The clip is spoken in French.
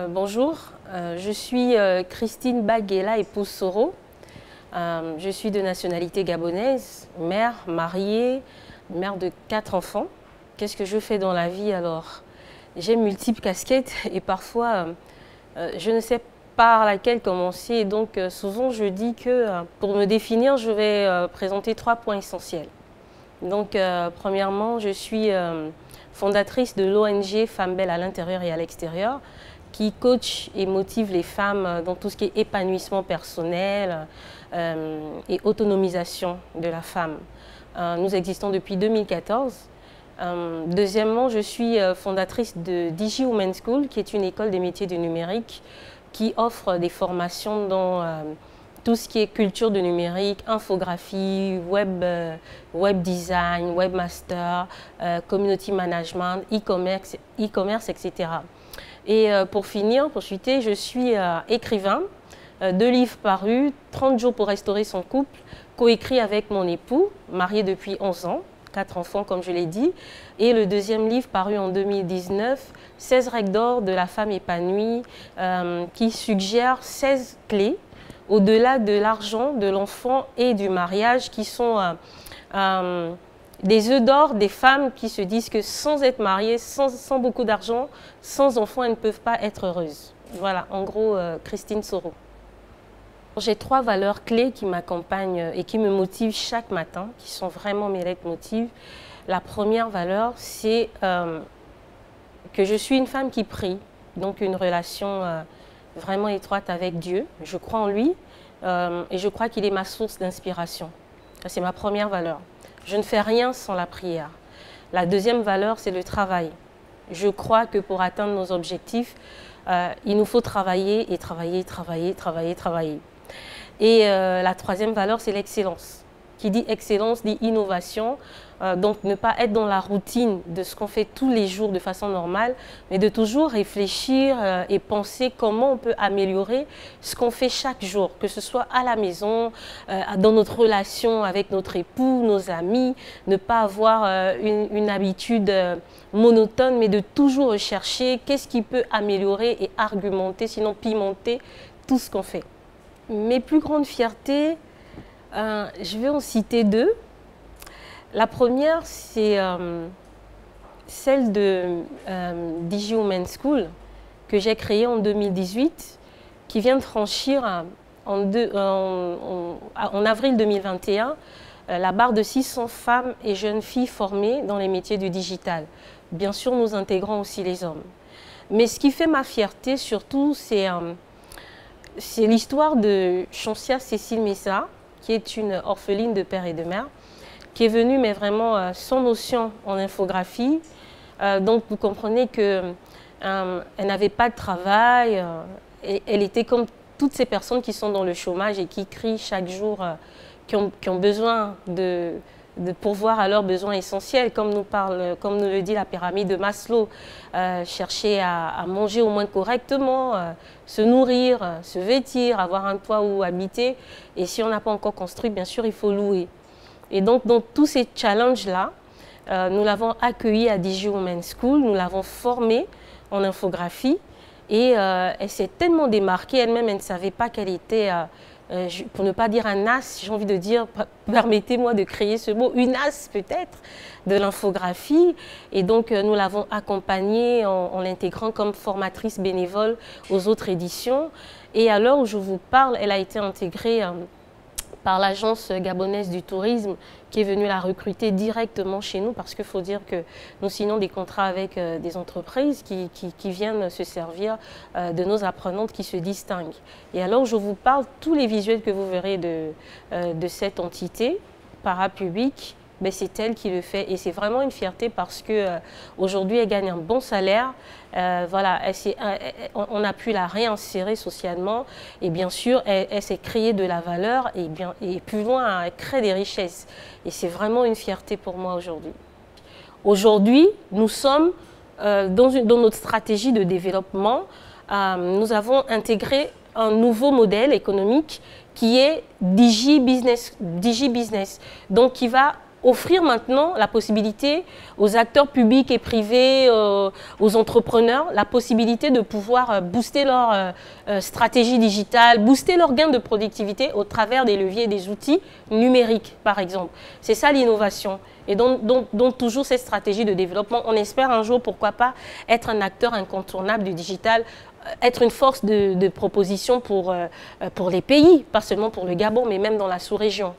Bonjour, je suis Christine Baguela, épouse Soro. Je suis de nationalité gabonaise, mère, mariée, mère de 4 enfants. Qu'est-ce que je fais dans la vie alors? J'ai multiples casquettes et parfois je ne sais par laquelle commencer. Donc souvent je dis que pour me définir, je vais présenter 3 points essentiels. Donc premièrement, je suis fondatrice de l'ONG Femmes Belles à l'intérieur et à l'extérieur, qui coach et motive les femmes dans tout ce qui est épanouissement personnel et autonomisation de la femme. Nous existons depuis 2014. Deuxièmement, je suis fondatrice de Digi Women's School, qui est une école des métiers du numérique qui offre des formations dans tout ce qui est culture du numérique, infographie, web design, webmaster, community management, e-commerce, etc. Et pour finir, pour chuter, je suis écrivain, 2 livres parus, 30 jours pour restaurer son couple, coécrit avec mon époux, marié depuis 11 ans, 4 enfants comme je l'ai dit, et le 2e livre paru en 2019, 16 règles d'or de la femme épanouie, qui suggère 16 clés au-delà de l'argent, de l'enfant et du mariage, qui sont des œufs d'or des femmes qui se disent que sans être mariées, sans beaucoup d'argent, sans enfants, elles ne peuvent pas être heureuses. Voilà, en gros, Christine Soro. J'ai 3 valeurs clés qui m'accompagnent et qui me motivent chaque matin, qui sont vraiment mes leitmotivs. La première valeur, c'est que je suis une femme qui prie, donc une relation vraiment étroite avec Dieu. Je crois en lui et je crois qu'il est ma source d'inspiration. C'est ma première valeur. Je ne fais rien sans la prière. La deuxième valeur, c'est le travail. Je crois que pour atteindre nos objectifs, il nous faut travailler et travailler, travailler, travailler, travailler. Et la troisième valeur, c'est l'excellence. Qui dit excellence, dit innovation. Donc ne pas être dans la routine de ce qu'on fait tous les jours de façon normale, mais de toujours réfléchir et penser comment on peut améliorer ce qu'on fait chaque jour, que ce soit à la maison, dans notre relation avec notre époux, nos amis, ne pas avoir une habitude monotone, mais de toujours rechercher qu'est-ce qui peut améliorer et argumenter, sinon pimenter tout ce qu'on fait. Mes plus grandes fiertés, je vais en citer 2. La première, c'est celle de Digi Women's School que j'ai créée en 2018, qui vient de franchir en avril 2021 la barre de 600 femmes et jeunes filles formées dans les métiers du digital. Bien sûr, nous intégrons aussi les hommes. Mais ce qui fait ma fierté surtout, c'est l'histoire de Chancia Cécile Messa, qui est une orpheline de père et de mère, qui est venue, mais vraiment sans notion en infographie. Donc, vous comprenez qu'elle n'avait pas de travail. Elle était comme toutes ces personnes qui sont dans le chômage et qui crient chaque jour, qui ont besoin de pourvoir à leurs besoins essentiels, comme nous le dit la pyramide de Maslow. Chercher à manger au moins correctement, se nourrir, se vêtir, avoir un toit où habiter. Et si on n'a pas encore construit, bien sûr, il faut louer. Et donc, dans tous ces challenges-là, nous l'avons accueillie à Digi Women's School, nous l'avons formée en infographie et elle s'est tellement démarquée elle-même, elle ne savait pas qu'elle était, pour ne pas dire un as, j'ai envie de dire, permettez-moi de créer ce mot, une as peut-être, de l'infographie. Et donc, nous l'avons accompagnée en l'intégrant comme formatrice bénévole aux autres éditions. Et à l'heure où je vous parle, elle a été intégrée par l'agence gabonaise du tourisme qui est venue la recruter directement chez nous, parce qu'il faut dire que nous signons des contrats avec des entreprises qui viennent se servir de nos apprenantes qui se distinguent. Et alors je vous parle, tous les visuels que vous verrez de cette entité parapublique, ben c'est elle qui le fait et c'est vraiment une fierté parce que aujourd'hui elle gagne un bon salaire. Voilà, on a pu la réinsérer socialement et bien sûr elle s'est créée de la valeur et plus loin elle crée des richesses et c'est vraiment une fierté pour moi aujourd'hui. Aujourd'hui nous sommes dans notre stratégie de développement, nous avons intégré un nouveau modèle économique qui est DigiBusiness, donc qui va offrir maintenant la possibilité aux acteurs publics et privés, aux entrepreneurs, la possibilité de pouvoir booster leur stratégie digitale, booster leur gain de productivité au travers des leviers et des outils numériques, par exemple. C'est ça l'innovation. Et donc toujours cette stratégie de développement, on espère un jour, pourquoi pas, être un acteur incontournable du digital, être une force de proposition pour les pays, pas seulement pour le Gabon, mais même dans la sous-région.